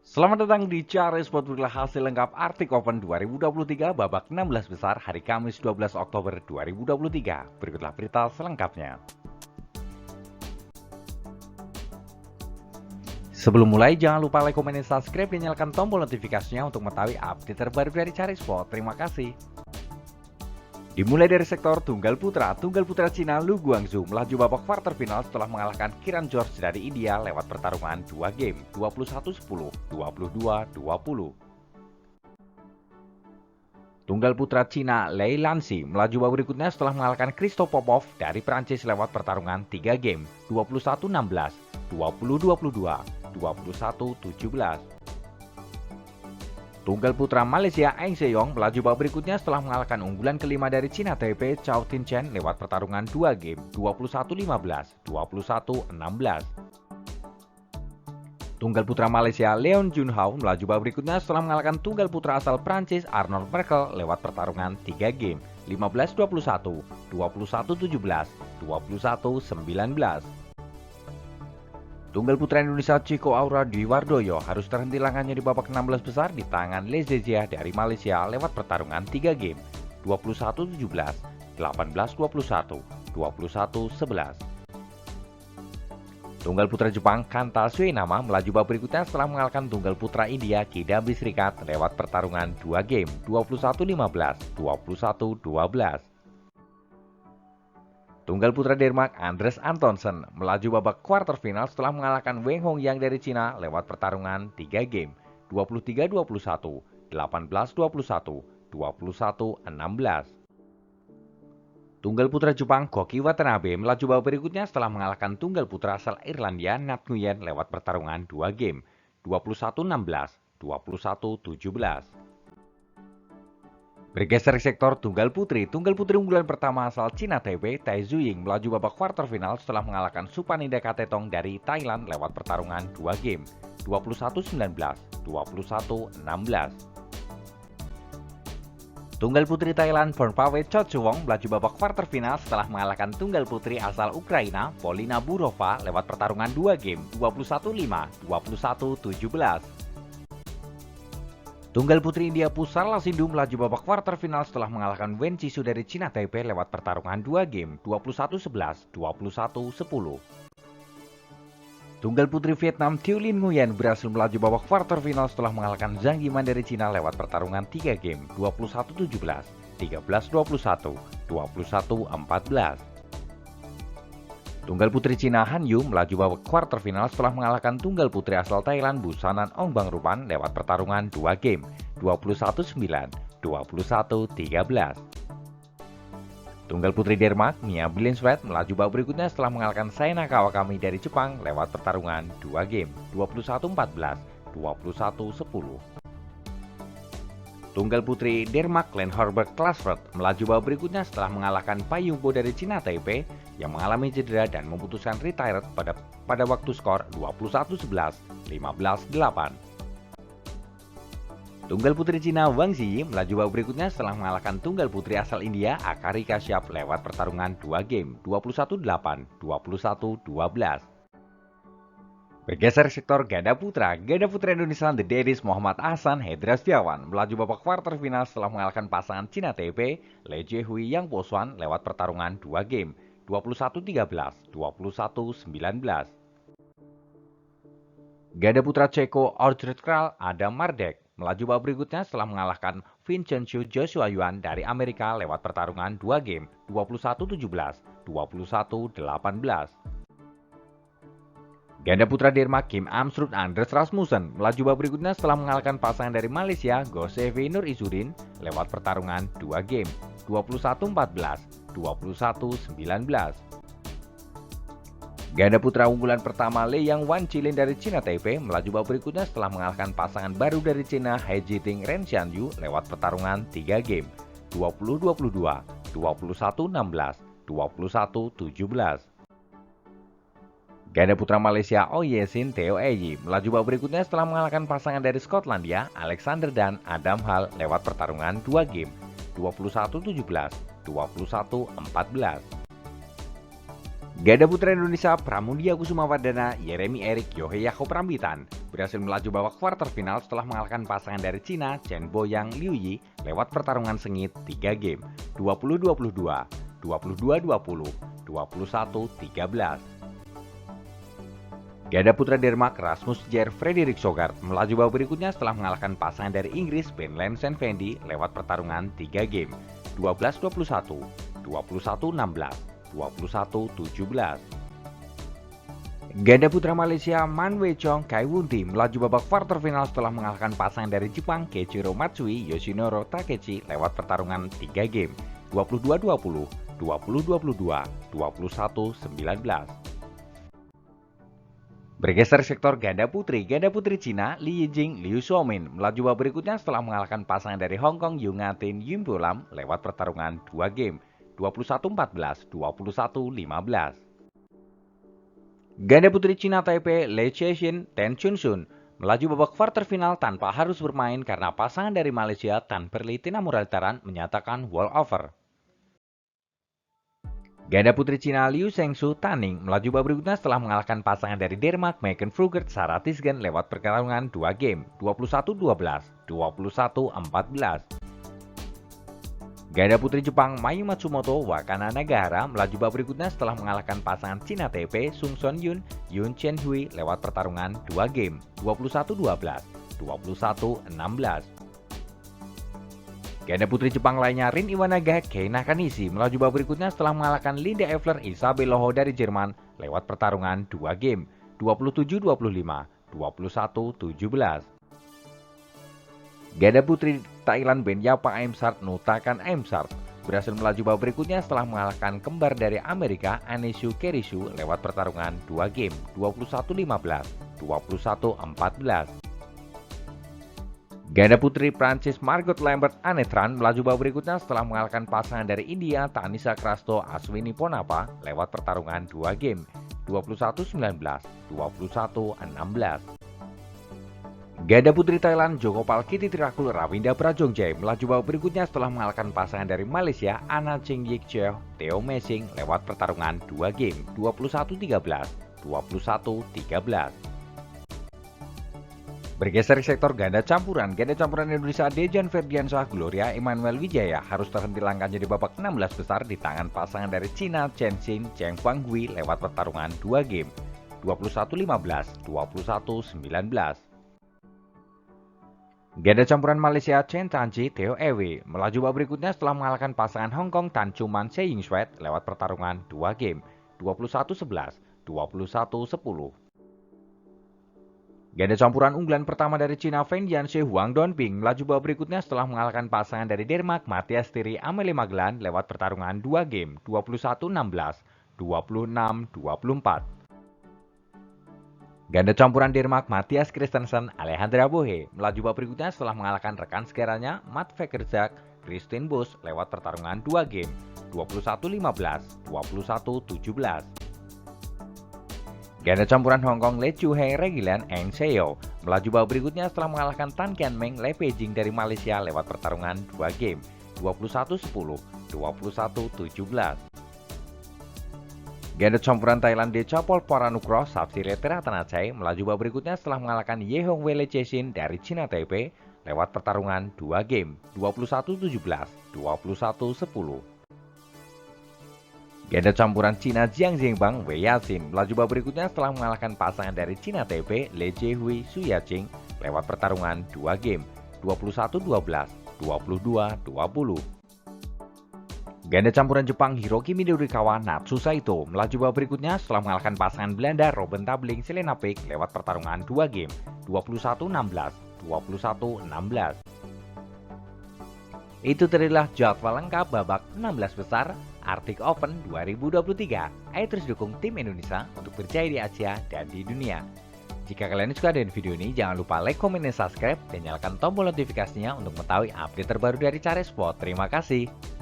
Selamat datang di Cari Sport, berikutlah hasil lengkap Arctic Open 2023 babak 16 besar hari Kamis 12 Oktober 2023. Berikutlah berita selengkapnya. Sebelum mulai, jangan lupa like, komen, dan subscribe, dan nyalakan tombol notifikasinya untuk mengetahui update terbaru dari Cari Sport. Terima kasih. Dimulai dari sektor tunggal putra Cina Lu Guangzhou melaju babak quarter final setelah mengalahkan Kiran George dari India lewat pertarungan 2 game 21-10, 22-20. Tunggal putra Cina Lei Lanxi melaju babak berikutnya setelah mengalahkan Christoph Popov dari Prancis lewat pertarungan 3 game 21-16, 20-22, 21-17. Tunggal putra Malaysia Eng Seyong melaju babak berikutnya setelah mengalahkan unggulan kelima dari China Taipei Chao Tin-chen lewat pertarungan 2 game 21-15, 21-16. Tunggal putra Malaysia Leon Junhao melaju babak berikutnya setelah mengalahkan tunggal putra asal Prancis Arnold Merkel lewat pertarungan 3 game 15-21, 21-17, 21-19. Tunggal putra Indonesia Chico Aura Dwi Wardoyo harus terhenti langkahnya di babak 16 besar di tangan Le Zezia dari Malaysia lewat pertarungan 3 game 21-17, 18-21, 21-11. Tunggal putra Jepang Kanta Sueinama melaju babak berikutnya setelah mengalahkan tunggal putra India Kidambi Srikat lewat pertarungan 2 game 21-15, 21-12. Tunggal putra Denmark Andres Antonsen melaju babak quarter final setelah mengalahkan Weng Hongyang dari Cina lewat pertarungan 3 game 23-21, 18-21, 21-16. Tunggal putra Jepang Koki Watanabe melaju babak berikutnya setelah mengalahkan tunggal putra asal Irlandia Nat Nguyen lewat pertarungan 2 game 21-16, 21-17. Bergeser ke sektor tunggal putri unggulan pertama asal China Taipei Tai Zuying melaju babak quarter final setelah mengalahkan Supanida Katetong dari Thailand lewat pertarungan 2 game 21-19, 21-16. Tunggal putri Thailand Pornpawet Chochuwong melaju babak quarter final setelah mengalahkan tunggal putri asal Ukraina Polina Burova lewat pertarungan 2 game 21-5, 21-17. Tunggal putri India Pusarla Sindhu melaju babak quarter final setelah mengalahkan Wen Chisu dari China Taipei lewat pertarungan 2 game 21-11, 21-10. Tunggal putri Vietnam Thieu Lin Nguyen berhasil melaju babak quarter final setelah mengalahkan Zhang Yiman dari China lewat pertarungan 3 game 21-17, 13-21, 21-14. Tunggal putri Cina Han Yu melaju babak quarter final setelah mengalahkan tunggal putri asal Thailand Busanan Ongbang Rupan lewat pertarungan 2 game 21-9, 21-13. Tunggal putri Denmark Mia Blinswet melaju babak berikutnya setelah mengalahkan Saina Kawakami dari Jepang lewat pertarungan 2 game 21-14, 21-10. Tunggal putri Denmark Glenn Horberg Klasford melaju babak berikutnya setelah mengalahkan Pai Yungpo dari China Taipei yang mengalami cedera dan memutuskan retired pada waktu skor 21-11, 15-8. Tunggal putri Cina Wang Ziyi melaju babak berikutnya setelah mengalahkan tunggal putri asal India Akari Kashyap lewat pertarungan 2 game 21-8, 21-12. Bergeser sektor ganda putra Indonesia The Daddies Muhammad Ahsan Hendra Setiawan melaju babak quarter final setelah mengalahkan pasangan China Taipei Le Jiehui Yang Poswan lewat pertarungan 2 game 21-13, 21-19. Ganda putra Ceko Orchard Kral Adam Mardek melaju babak berikutnya setelah mengalahkan Vincenzo Joshua Yuan dari Amerika lewat pertarungan 2 game 21-17, 21-18. Ganda putra Denmark Kim Amstrud Anders Rasmussen melaju babak berikutnya setelah mengalahkan pasangan dari Malaysia Gosevi Nur Izudin lewat pertarungan 2 game 21-14, 21-19. Ganda putra unggulan pertama Lei Yang Wan Chilin dari China Taipei melaju babak berikutnya setelah mengalahkan pasangan baru dari China He Jiting Ren Xianyu lewat pertarungan 3 game 20-22, 21-16, 21-17. Ganda putra Malaysia Oyesin Theo Eyi melaju babak berikutnya setelah mengalahkan pasangan dari Skotlandia Alexander dan Adam Hall lewat pertarungan 2 game 21-17, 21-14. Ganda putra Indonesia Pramudia Kusuma Wardana Yeremi Erik Yohe Yakob Rambitan berhasil melaju babak quarter final setelah mengalahkan pasangan dari Cina Chen Boyang Liu Yi lewat pertarungan sengit 3 game 20-22, 22-20, 21-13. Ganda putra Denmark Rasmus Jer Frederik Sogard melaju babak berikutnya setelah mengalahkan pasangan dari Inggris Ben Lensen Fendi lewat pertarungan 3 game 12-21, 21-16, 21-17. Ganda putra Malaysia Man Wei Chong Kai Wunti melaju babak quarter final setelah mengalahkan pasangan dari Jepang Keiichiro Matsui Yoshinoro Takechi lewat pertarungan 3 game 22-20, 20-22, 21-19. Bergeser sektor ganda putri Cina Li Yijing Liu Xiaomin melaju babak berikutnya setelah mengalahkan pasangan dari Hong Kong Yu Ngatin Yimbo Lam lewat pertarungan 2 game 21-14, 21-15. Ganda putri Cina Taipei Lei Chexin Ten Chunxun melaju babak quarter final tanpa harus bermain karena pasangan dari Malaysia Tan Perli Tinamuralitaran menyatakan walkover. Ganda putri Cina Liu Shengsu Taning melaju babak berikutnya setelah mengalahkan pasangan dari Denmark Megan Frugert Sarah Tisgen lewat pertarungan 2 game 21-12, 21-14. Ganda putri Jepang Mayu Matsumoto Wakana Nagahara melaju babak berikutnya setelah mengalahkan pasangan Cina Taipei Sung Son Yun Yun Chen Hui lewat pertarungan 2 game 21-12, 21-16. Ganda putri Jepang lainnya Rin Iwanaga Kei Nakanishi melaju babak berikutnya setelah mengalahkan Linda Evler Isabel Loho dari Jerman lewat pertarungan 2 game 27-25, 21-17. Ganda putri Thailand Ben Yapa Aimsart Nutakan Aimsart berhasil melaju babak berikutnya setelah mengalahkan kembar dari Amerika Anishu Kerishu lewat pertarungan 2 game 21-15, 21-14. Ganda putri Prancis Margot Lambert Anetran melaju babak berikutnya setelah mengalahkan pasangan dari India Tanisha Krasto Aswini Ponapa lewat pertarungan 2 game 21-19, 21-16. Ganda putri Thailand Jokopal Kittirakul Rawinda Prajongjai melaju babak berikutnya setelah mengalahkan pasangan dari Malaysia Anna Ching Yik Cheo Theo Messing lewat pertarungan 2 game 21-13, 21-13. Bergeser sektor ganda campuran Indonesia Dejan Ferdiansyah Gloria Emmanuel Wijaya harus terhenti langkahnya di babak 16 besar di tangan pasangan dari Cina Chen Xin Cheng Huanghui lewat pertarungan 2 game 21-15, 21-19. Ganda campuran Malaysia Chen Tanji Theo Ewe melaju babak berikutnya setelah mengalahkan pasangan Hong Kong Tan Chuman Se Ying Swet lewat pertarungan 2 game 21-11, 21-10. Ganda campuran unggulan pertama dari Cina Feng Jianxue Huang Donping melaju babak berikutnya setelah mengalahkan pasangan dari Denmark Mathias Thierry Amelie Magellan lewat pertarungan 2 game 21-16, 26-24. Ganda campuran Denmark Mathias Christensen Alejandra Bohe melaju babak berikutnya setelah mengalahkan rekan segeranya Matt Vekerzak Kristin Busch lewat pertarungan 2 game 21-15, 21-17. Ganda campuran Hong Kong Le Chu Hei Regilan Eng Seo melaju babak berikutnya setelah mengalahkan Tan Kian Meng Le Peijing dari Malaysia lewat pertarungan 2 game 21-10, 21-17. Ganda campuran Thailand Dechapol Paranukroh Sapsire Teratanachai melaju babak berikutnya setelah mengalahkan Ye Hong Wei Le Chexin dari Cina Taipei lewat pertarungan 2 game 21-17, 21-10. Ganda campuran Cina Jiang Zhengbang Wei Yaxin melaju babak berikutnya setelah mengalahkan pasangan dari Cina Taipei Le Jiehui Su Yaqing lewat pertarungan 2 game 21-12, 22-20. Ganda campuran Jepang Hiroki Midorikawa Natsu Saito melaju babak berikutnya setelah mengalahkan pasangan Belanda Robin Tabling Selena Pick lewat pertarungan 2 game 21-16, 21-16. Itu terilah jadwal lengkap babak 16 besar Arctic Open 2023. Ayo terus dukung tim Indonesia untuk berjaya di Asia dan di dunia. Jika kalian suka dengan video ini, jangan lupa like, komen, dan subscribe, dan nyalakan tombol notifikasinya untuk mengetahui update terbaru dari Cari Sport. Terima kasih.